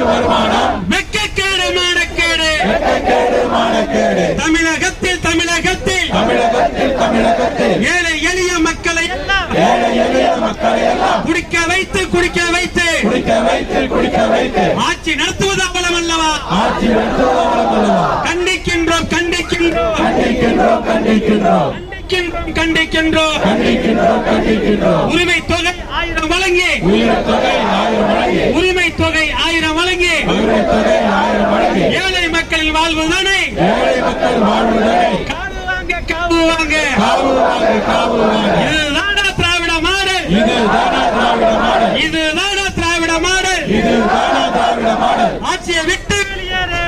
வருமானம் வெட்கக்கேடு மானக்கேடு தமிழகத்தில் ஏழை எளிய மக்களை எல்லாம் குடிக்க வைத்து ஆட்சி நடத்துவது அவலம் அல்லவா? கண்டிக்கின்றோம். உரிமை தொகை 1000 வழங்கி ஏழை மக்களின் வாழ்வுதானே காவு வாங்க இதுதானா திராவிட மாடல்? இதுதானா திராவிட மாடல்? ஆட்சியை விட்டு வெளியேறு.